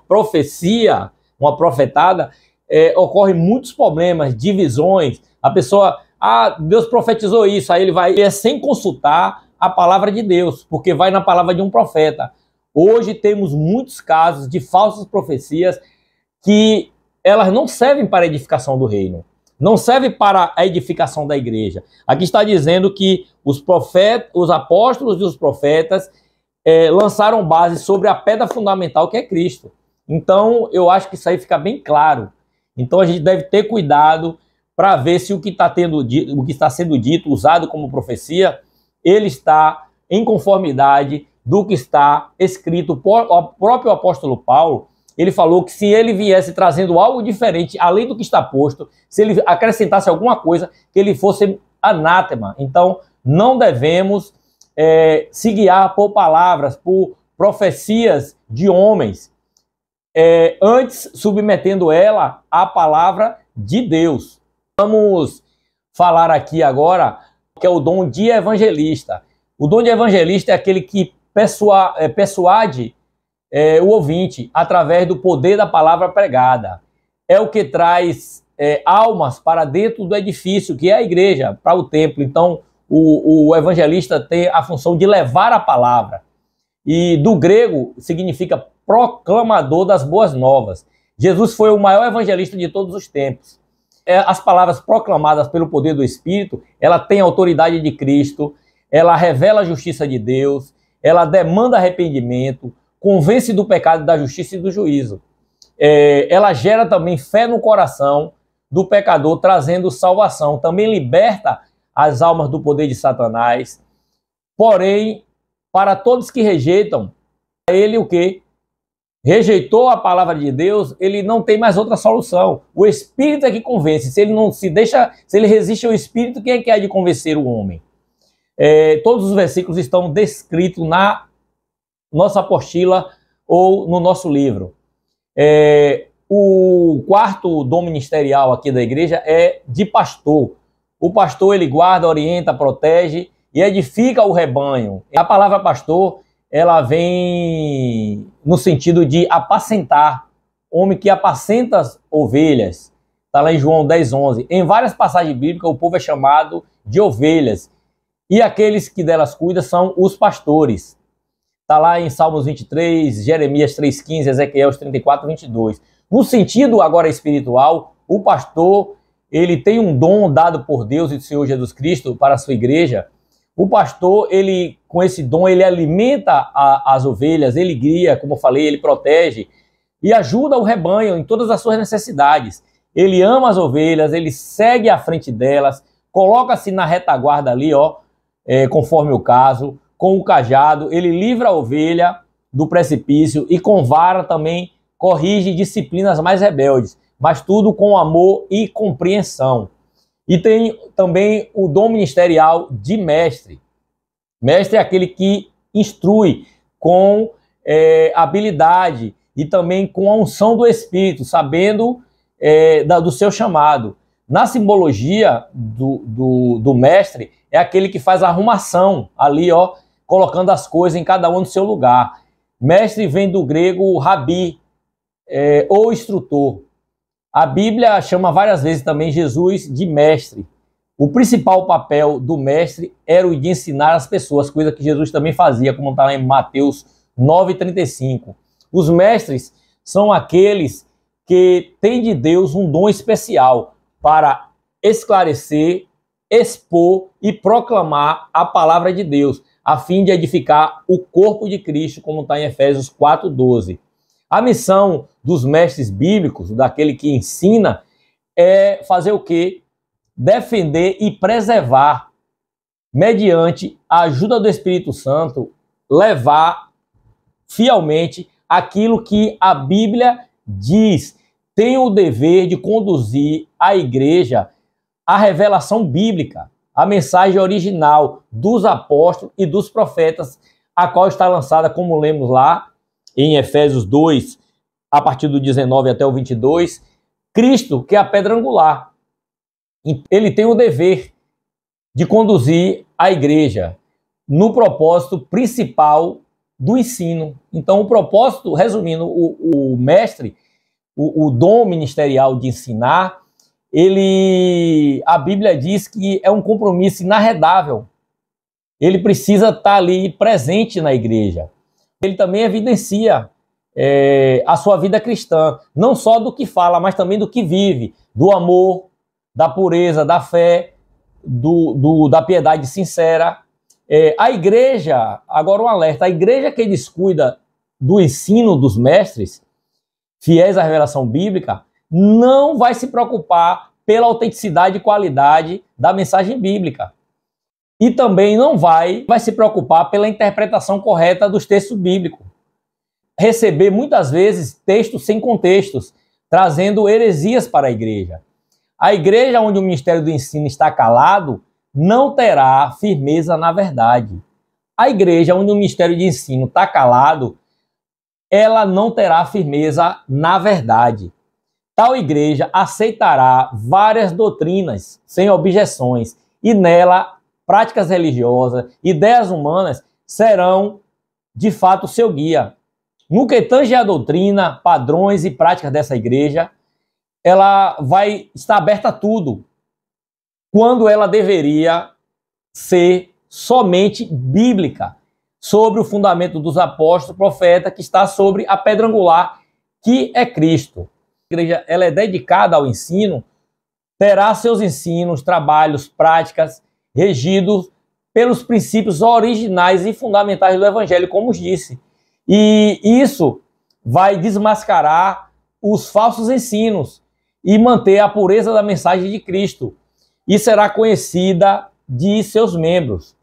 profecia, uma profetada, ocorrem muitos problemas, divisões. A pessoa, Deus profetizou isso, aí ele vai sem consultar a palavra de Deus, porque vai na palavra de um profeta. Hoje temos muitos casos de falsas profecias que elas não servem para a edificação do reino, não servem para a edificação da igreja. Aqui está dizendo que os apóstolos e os profetas lançaram base sobre a pedra fundamental, que é Cristo. Então, eu acho que isso aí fica bem claro. Então, a gente deve ter cuidado para ver se o que está sendo dito, usado como profecia, ele está em conformidade do que está escrito. O próprio apóstolo Paulo, ele falou que se ele viesse trazendo algo diferente, além do que está posto, se ele acrescentasse alguma coisa, que ele fosse anátema. Então, não devemos se guiar por palavras, por profecias de homens, antes submetendo ela à palavra de Deus. Vamos falar aqui agora que é o dom de evangelista. O dom de evangelista é aquele que persuade o ouvinte através do poder da palavra pregada. É o que traz almas para dentro do edifício, que é a igreja, para o templo. Então, o evangelista tem a função de levar a palavra. E do grego significa proclamador das boas novas. Jesus foi o maior evangelista de todos os tempos. As palavras proclamadas pelo poder do Espírito, ela tem a autoridade de Cristo, ela revela a justiça de Deus, ela demanda arrependimento, convence do pecado, da justiça e do juízo. Ela gera também fé no coração do pecador, trazendo salvação. Também liberta as almas do poder de Satanás. Porém, para todos que rejeitam, ele o quê? Rejeitou a palavra de Deus, ele não tem mais outra solução. O Espírito é que convence. Se ele não se deixa, se ele resiste ao Espírito, quem é que há de convencer o homem? Todos os versículos estão descritos na nossa apostila ou no nosso livro. O quarto dom ministerial aqui da igreja é de pastor. O pastor, ele guarda, orienta, protege e edifica o rebanho. A palavra pastor, ela vem no sentido de apacentar, homem que apacenta as ovelhas. Está lá em João 10:11. Em várias passagens bíblicas, o povo é chamado de ovelhas. E aqueles que delas cuidam são os pastores. Está lá em Salmos 23, Jeremias 3:15, Ezequiel 34:22. No sentido agora espiritual, o pastor, ele tem um dom dado por Deus e do Senhor Jesus Cristo para a sua igreja. O pastor, ele, com esse dom, ele alimenta as ovelhas, ele guia, como eu falei, ele protege e ajuda o rebanho em todas as suas necessidades. Ele ama as ovelhas, ele segue à frente delas, coloca-se na retaguarda ali, conforme o caso, com o cajado, ele livra a ovelha do precipício e com vara também corrige disciplinas mais rebeldes, mas tudo com amor e compreensão. E tem também o dom ministerial de mestre. Mestre é aquele que instrui com habilidade e também com a unção do Espírito, sabendo do seu chamado. Na simbologia do mestre, é aquele que faz a arrumação ali, colocando as coisas em cada um no seu lugar. Mestre vem do grego rabi, ou instrutor. A Bíblia chama várias vezes também Jesus de mestre. O principal papel do mestre era o de ensinar as pessoas, coisa que Jesus também fazia, como está lá em Mateus 9:35. Os mestres são aqueles que têm de Deus um dom especial para esclarecer, expor e proclamar a palavra de Deus, a fim de edificar o corpo de Cristo, como está em Efésios 4:12. A missão dos mestres bíblicos, daquele que ensina, é fazer o quê? Defender e preservar, mediante a ajuda do Espírito Santo, levar fielmente aquilo que a Bíblia diz. Tem o dever de conduzir a igreja à revelação bíblica, a mensagem original dos apóstolos e dos profetas, a qual está lançada, como lemos lá, em Efésios 2, a partir do 19 até o 22, Cristo, que é a pedra angular. Ele tem o dever de conduzir a igreja no propósito principal do ensino. Então, o propósito, resumindo, o mestre, o dom ministerial de ensinar, a Bíblia diz que é um compromisso inarredável. Ele precisa estar ali presente na igreja. Ele também evidencia a sua vida cristã, não só do que fala, mas também do que vive, do amor, da pureza, da fé, da piedade sincera. A igreja, agora um alerta, a igreja que descuida do ensino dos mestres, fiéis à revelação bíblica, não vai se preocupar pela autenticidade e qualidade da mensagem bíblica. E também não vai se preocupar pela interpretação correta dos textos bíblicos. Receber, muitas vezes, textos sem contextos, trazendo heresias para a igreja. A igreja onde o ministério do ensino está calado não terá firmeza na verdade. A igreja onde o ministério de ensino está calado, ela não terá firmeza na verdade. Tal igreja aceitará várias doutrinas sem objeções e nela práticas religiosas, ideias humanas serão de fato seu guia. No que tange a doutrina, padrões e práticas dessa igreja, ela vai estar aberta a tudo, quando ela deveria ser somente bíblica, sobre o fundamento dos apóstolos, profeta, que está sobre a pedra angular, que é Cristo. A igreja, ela é dedicada ao ensino, terá seus ensinos, trabalhos, práticas, regidos pelos princípios originais e fundamentais do Evangelho, como os disse. E isso vai desmascarar os falsos ensinos e manter a pureza da mensagem de Cristo. E será conhecida de seus membros.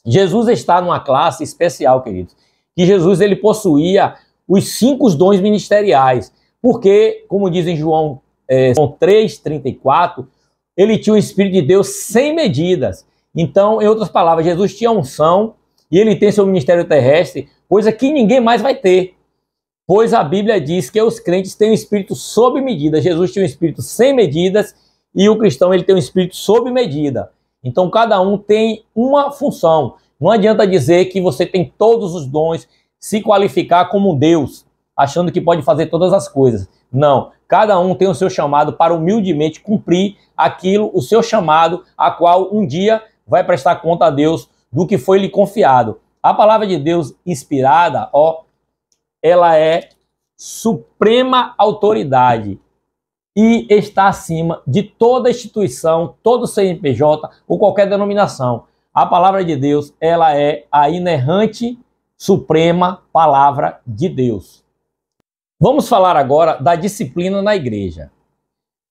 Jesus está numa classe especial, queridos. Que Jesus ele possuía os 5 dons ministeriais. Porque, como diz em João 3:34, ele tinha o Espírito de Deus sem medidas. Então, em outras palavras, Jesus tinha unção e ele tem seu ministério terrestre, coisa que ninguém mais vai ter. Pois a Bíblia diz que os crentes têm um espírito sob medida. Jesus tinha um espírito sem medidas e o cristão ele tem um espírito sob medida. Então cada um tem uma função. Não adianta dizer que você tem todos os dons, se qualificar como um Deus, achando que pode fazer todas as coisas. Não, cada um tem o seu chamado para humildemente cumprir aquilo, o seu chamado, a qual um dia vai prestar conta a Deus do que foi lhe confiado. A palavra de Deus inspirada, ela é suprema autoridade e está acima de toda instituição, todo CNPJ ou qualquer denominação. A palavra de Deus, ela é a inerrante, suprema palavra de Deus. Vamos falar agora da disciplina na igreja.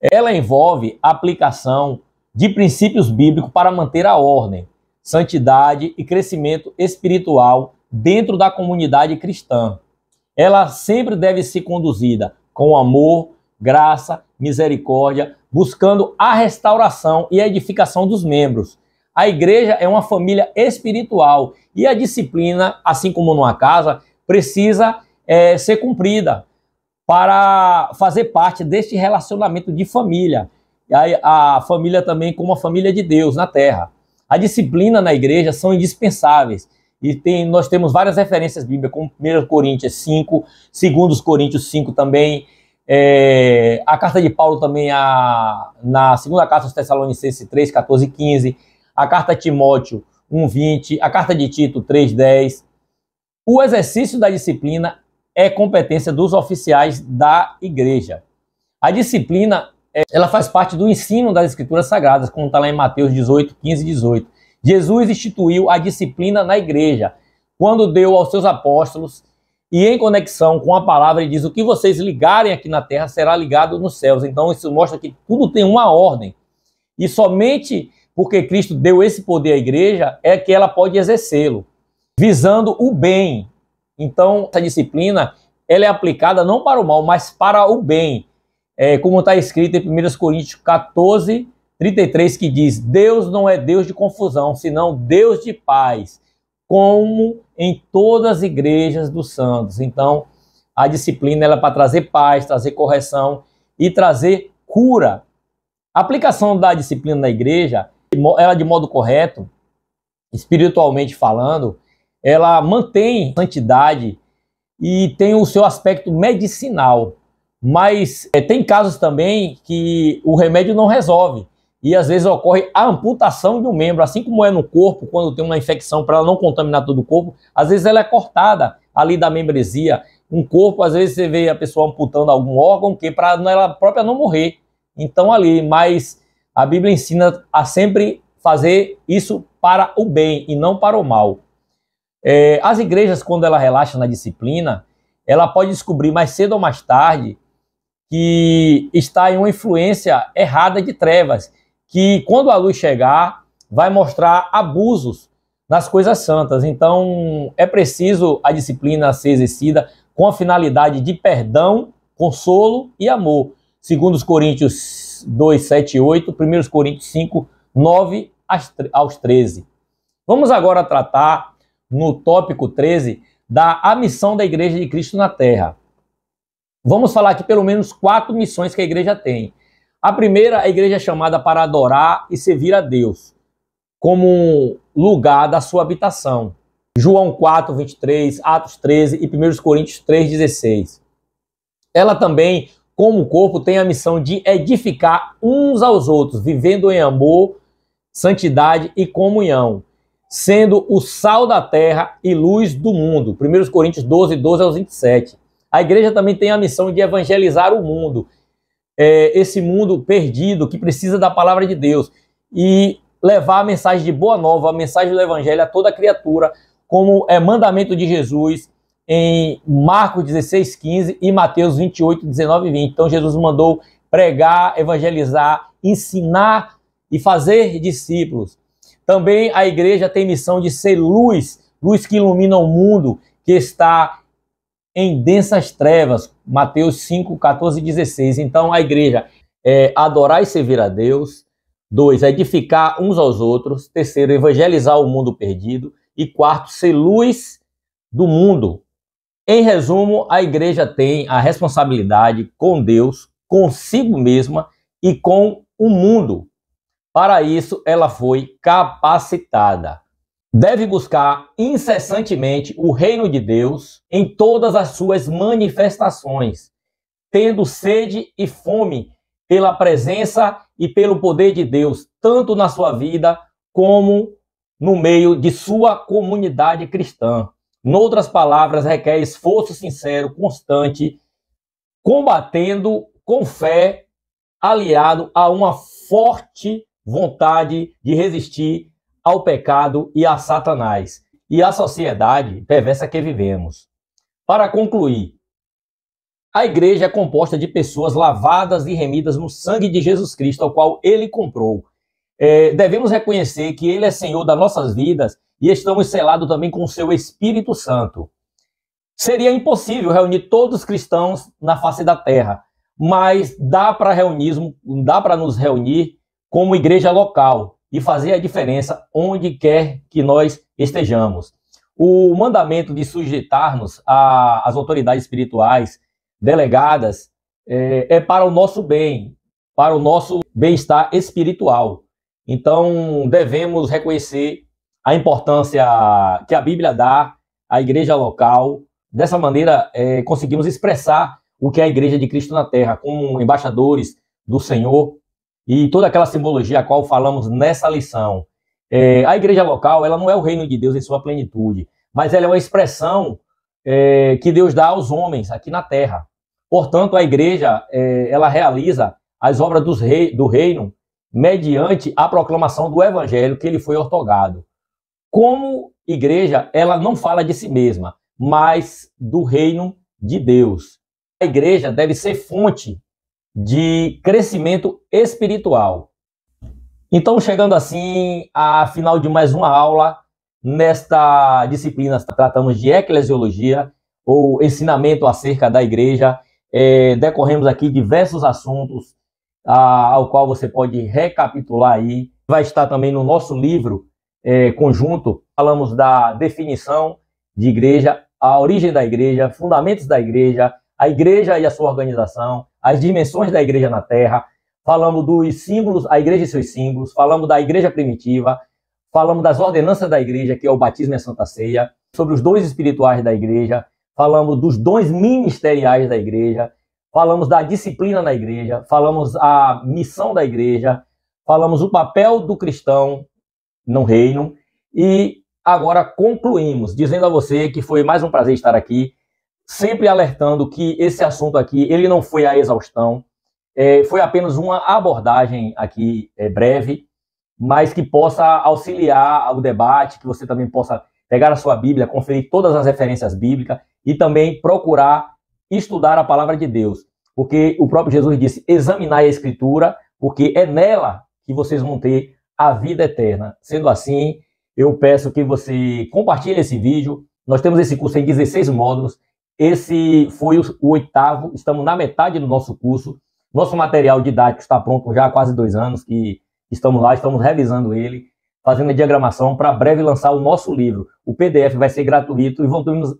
Ela envolve a aplicação de princípios bíblicos para manter a ordem, santidade e crescimento espiritual dentro da comunidade cristã. Ela sempre deve ser conduzida com amor, graça, misericórdia, buscando a restauração e a edificação dos membros. A igreja é uma família espiritual e a disciplina, assim como numa casa, precisa ser cumprida para fazer parte deste relacionamento de família. E a família também como a família de Deus na terra. A disciplina na igreja são indispensáveis. E nós temos várias referências bíblicas, como 1 Coríntios 5, 2 Coríntios 5 também, a carta de Paulo também, na segunda carta aos Tessalonicenses 3, 14 e 15, a carta a Timóteo 1, 20, a carta de Tito 3, 10. O exercício da disciplina é competência dos oficiais da igreja. A disciplina, ela faz parte do ensino das Escrituras Sagradas, como está lá em Mateus 18, 15 e 18. Jesus instituiu a disciplina na igreja, quando deu aos seus apóstolos, e em conexão com a palavra, ele diz: o que vocês ligarem aqui na terra será ligado nos céus. Então isso mostra que tudo tem uma ordem. E somente porque Cristo deu esse poder à igreja é que ela pode exercê-lo, visando o bem. Então essa disciplina, ela é aplicada não para o mal, mas para o bem. Como está escrito em 1 Coríntios 14, 33, que diz: Deus não é Deus de confusão, senão Deus de paz, como em todas as igrejas dos santos. Então, a disciplina ela é para trazer paz, trazer correção e trazer cura. A aplicação da disciplina na igreja, ela de modo correto, espiritualmente falando, ela mantém santidade e tem o seu aspecto medicinal. Mas tem casos também que o remédio não resolve. E às vezes ocorre a amputação de um membro, assim como é no corpo, quando tem uma infecção, para ela não contaminar todo o corpo, às vezes ela é cortada ali da membresia. Um corpo, às vezes você vê a pessoa amputando algum órgão, que para ela própria não morrer. Então ali, mas a Bíblia ensina a sempre fazer isso para o bem e não para o mal. As igrejas, quando ela relaxa na disciplina, ela pode descobrir mais cedo ou mais tarde que está em uma influência errada de trevas, que quando a luz chegar, vai mostrar abusos nas coisas santas. Então, é preciso a disciplina ser exercida com a finalidade de perdão, consolo e amor. Segundo os Coríntios 2, 7 e 8, 1 Coríntios 5, 9 aos 13. Vamos agora tratar, no tópico 13, da missão da Igreja de Cristo na Terra. Vamos falar aqui pelo menos 4 missões que a igreja tem. A primeira, a igreja é chamada para adorar e servir a Deus, como lugar da sua habitação. João 4, 23, Atos 13 e 1 Coríntios 3, 16. Ela também, como corpo, tem a missão de edificar uns aos outros, vivendo em amor, santidade e comunhão, sendo o sal da terra e luz do mundo. 1 Coríntios 12, 12 aos 27. A igreja também tem a missão de evangelizar o mundo, esse mundo perdido que precisa da palavra de Deus, e levar a mensagem de boa nova, a mensagem do evangelho a toda criatura, como é mandamento de Jesus em Marcos 16, 15 e Mateus 28, 19 e 20. Então Jesus mandou pregar, evangelizar, ensinar e fazer discípulos. Também a igreja tem missão de ser luz, luz que ilumina o mundo que está em densas trevas, Mateus 5, 14 e 16. Então a igreja é adorar e servir a Deus. 2, edificar uns aos outros. 3, evangelizar o mundo perdido. E 4, ser luz do mundo. Em resumo, a igreja tem a responsabilidade com Deus, consigo mesma e com o mundo. Para isso, ela foi capacitada. Deve buscar incessantemente o reino de Deus em todas as suas manifestações, tendo sede e fome pela presença e pelo poder de Deus, tanto na sua vida como no meio de sua comunidade cristã. Noutras palavras, requer esforço sincero, constante, combatendo com fé, aliado a uma forte vontade de resistir ao pecado e a Satanás e à sociedade perversa que vivemos. Para concluir, a igreja é composta de pessoas lavadas e remidas no sangue de Jesus Cristo, ao qual ele comprou. Devemos reconhecer que ele é Senhor das nossas vidas e estamos selados também com o seu Espírito Santo. Seria impossível reunir todos os cristãos na face da terra, mas dá para nos reunir como igreja local e fazer a diferença onde quer que nós estejamos. O mandamento de sujeitar-nos às autoridades espirituais delegadas é para o nosso bem, para o nosso bem-estar espiritual. Então, devemos reconhecer a importância que a Bíblia dá à igreja local. Dessa maneira, conseguimos expressar o que é a igreja de Cristo na Terra, como embaixadores do Senhor e toda aquela simbologia a qual falamos nessa lição. A igreja local, ela não é o reino de Deus em sua plenitude, mas ela é uma expressão que Deus dá aos homens aqui na Terra. Portanto, a igreja, ela realiza as obras do reino mediante a proclamação do evangelho que lhe foi outorgado. Como igreja, ela não fala de si mesma, mas do reino de Deus. A igreja deve ser fonte de crescimento espiritual. Então, chegando assim ao final de mais uma aula, nesta disciplina tratamos de eclesiologia, ou ensinamento acerca da igreja. Decorremos aqui diversos assuntos, ao qual você pode recapitular aí. Vai estar também no nosso livro conjunto. Falamos da definição de igreja, a origem da igreja, fundamentos da igreja, a igreja e a sua organização, as dimensões da igreja na Terra. Falamos dos símbolos, a igreja e seus símbolos. Falamos da igreja primitiva. Falamos das ordenanças da igreja, que é o batismo e a Santa Ceia. Sobre os dons espirituais da igreja. Falamos dos dons ministeriais da igreja. Falamos da disciplina na igreja. Falamos a missão da igreja. Falamos o papel do cristão no reino. E agora concluímos dizendo a você que foi mais um prazer estar aqui, sempre alertando que esse assunto aqui, ele não foi a exaustão, foi apenas uma abordagem aqui breve, mas que possa auxiliar ao debate, que você também possa pegar a sua Bíblia, conferir todas as referências bíblicas e também procurar estudar a palavra de Deus, porque o próprio Jesus disse: examinai a Escritura, porque é nela que vocês vão ter a vida eterna. Sendo assim, eu peço que você compartilhe esse vídeo. Nós temos esse curso em 16 módulos. Esse foi o 8º, estamos na metade do nosso curso. Nosso material didático está pronto já há quase 2 anos que estamos lá, estamos revisando ele, fazendo a diagramação para breve lançar o nosso livro. O PDF vai ser gratuito e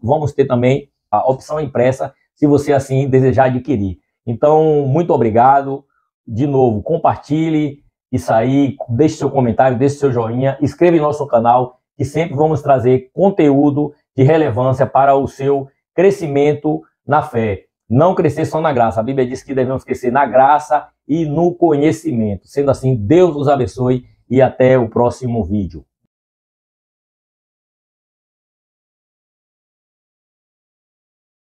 vamos ter também a opção impressa, se você assim desejar adquirir. Então, muito obrigado. De novo, compartilhe isso aí, deixe seu comentário, deixe seu joinha, inscreva em nosso canal, que sempre vamos trazer conteúdo de relevância para o seu crescimento na fé. Não crescer só na graça. A Bíblia diz que devemos crescer na graça e no conhecimento. Sendo assim, Deus os abençoe e até o próximo vídeo.